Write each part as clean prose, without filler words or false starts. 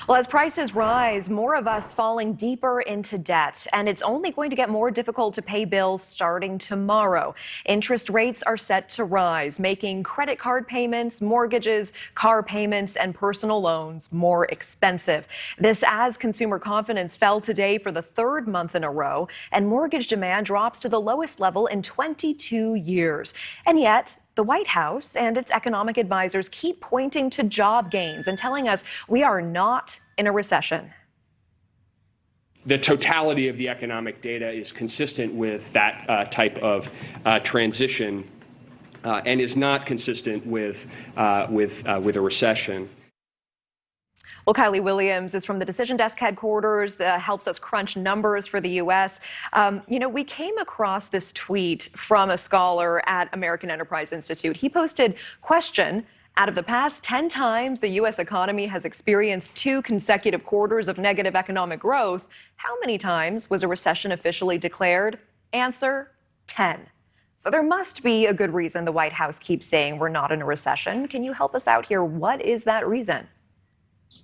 Well, as prices rise, more of us falling deeper into debt, and it's only going to get more difficult to pay bills starting tomorrow. Interest rates are set to rise, making credit card payments, mortgages, car payments, and personal loans more expensive. This as consumer confidence fell today for the third month in a row, and mortgage demand drops to the lowest level in 22 years. And yet, the White House and its economic advisors keep pointing to job gains and telling us we are not in a recession. The totality of the economic data is consistent with that type of transition and is not consistent with a recession. Well, Kylie Williams is from the Decision Desk headquarters that helps us crunch numbers for the U.S. We came across this tweet from a scholar at American Enterprise Institute. He posted, question, out of the past 10 times the U.S. economy has experienced 2 consecutive quarters of negative economic growth, how many times was a recession officially declared? Answer, 10. So there must be a good reason the White House keeps saying we're not in a recession. Can you help us out here? What is that reason?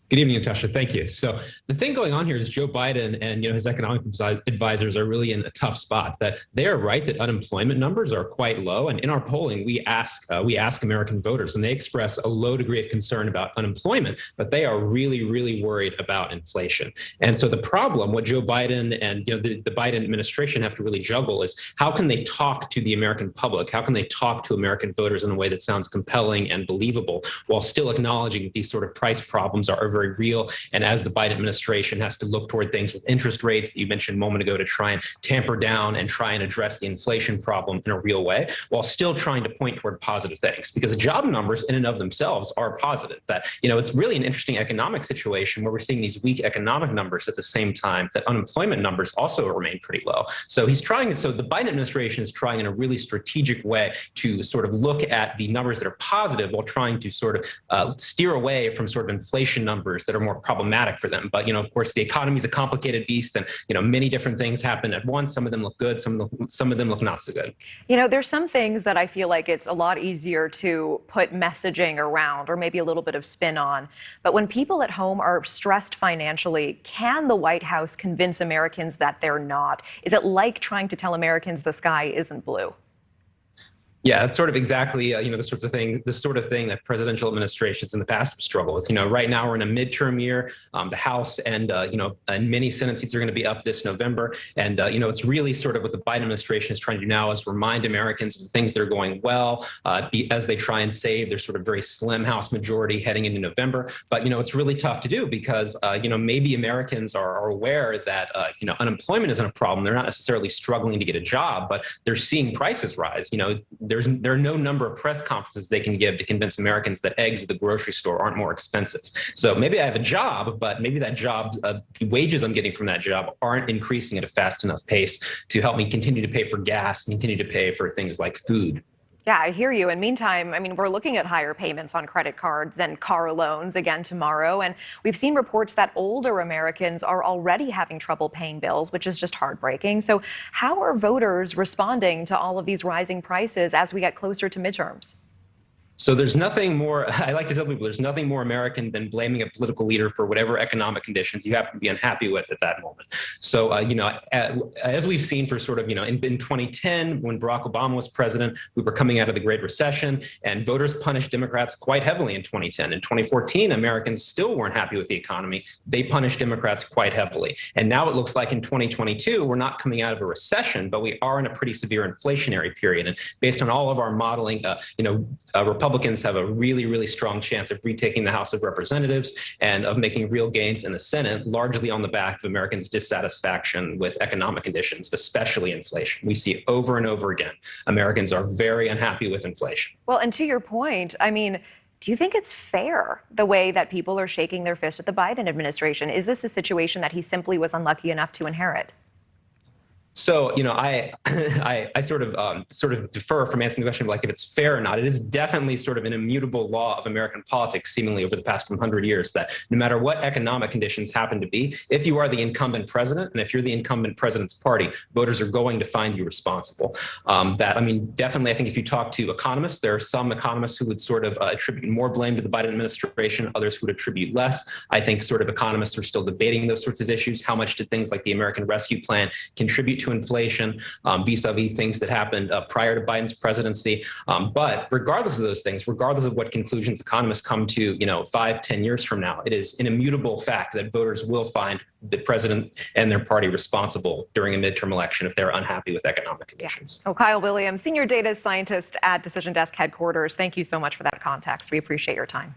Good evening, Natasha. Thank you. So the thing going on here is Joe Biden and his economic advisors are really in a tough spot. That they are right that unemployment numbers are quite low, and in our polling we ask American voters, and they express a low degree of concern about unemployment, but they are really worried about inflation. And so the problem, what Joe Biden and the Biden administration have to really juggle is how can they talk to the American public, how can they talk to American voters in a way that sounds compelling and believable, while still acknowledging that these sort of price problems are very real. And as the Biden administration has to look toward things with interest rates that you mentioned a moment ago to try and tamper down and try and address the inflation problem in a real way, while still trying to point toward positive things, because job numbers in and of themselves are positive. That, it's really an interesting economic situation where we're seeing these weak economic numbers at the same time that unemployment numbers also remain pretty low. So the Biden administration is trying in a really strategic way to sort of look at the numbers that are positive while trying to sort of steer away from sort of inflation numbers that are more problematic for them. But, of course, the economy is a complicated beast, and, many different things happen at once. Some of them look good. Some of them look not so good. There's some things that I feel like it's a lot easier to put messaging around or maybe a little bit of spin on. But when people at home are stressed financially, can the White House convince Americans that they're not? Is it like trying to tell Americans the sky isn't blue? Yeah, that's sort of exactly, the sort of thing that presidential administrations in the past have struggled with. Right now we're in a midterm year. The House and many Senate seats are going to be up this November. And, it's really sort of what the Biden administration is trying to do now is remind Americans of things that are going well as they try and save their sort of very slim House majority heading into November. But, it's really tough to do because, maybe Americans are aware that, unemployment isn't a problem. They're not necessarily struggling to get a job, but they're seeing prices rise. There are no number of press conferences they can give to convince Americans that eggs at the grocery store aren't more expensive. So maybe I have a job, but maybe that job, the wages I'm getting from that job aren't increasing at a fast enough pace to help me continue to pay for gas and continue to pay for things like food. Yeah, I hear you. And meantime, we're looking at higher payments on credit cards and car loans again tomorrow. And we've seen reports that older Americans are already having trouble paying bills, which is just heartbreaking. So how are voters responding to all of these rising prices as we get closer to midterms? So there's nothing more, I like to tell people, there's nothing more American than blaming a political leader for whatever economic conditions you happen to be unhappy with at that moment. So, as we've seen for sort of, in 2010, when Barack Obama was president, we were coming out of the Great Recession, and voters punished Democrats quite heavily in 2010. In 2014, Americans still weren't happy with the economy. They punished Democrats quite heavily. And now it looks like in 2022, we're not coming out of a recession, but we are in a pretty severe inflationary period. And based on all of our modeling, Republicans have a really strong chance of retaking the House of Representatives and of making real gains in the Senate, largely on the back of Americans' dissatisfaction with economic conditions, especially inflation. We see over and over again, Americans are very unhappy with inflation. Well, and to your point, do you think it's fair the way that people are shaking their fist at the Biden administration? Is this a situation that he simply was unlucky enough to inherit? So, I sort of defer from answering the question of like if it's fair or not. It is definitely sort of an immutable law of American politics, seemingly over the past 100 years, that no matter what economic conditions happen to be, if you are the incumbent president and if you're the incumbent president's party, voters are going to find you responsible. Definitely, I think if you talk to economists, there are some economists who would sort of attribute more blame to the Biden administration, others who would attribute less. I think sort of economists are still debating those sorts of issues. How much did things like the American Rescue Plan contribute to inflation vis-a-vis things that happened prior to Biden's presidency? But regardless of those things, regardless of what conclusions economists come to, 5-10 years from now, it is an immutable fact that voters will find the president and their party responsible during a midterm election if they're unhappy with economic conditions. Yeah. Oh, Kyle Williams, Senior Data Scientist at Decision Desk Headquarters. Thank you so much for that context. We appreciate your time.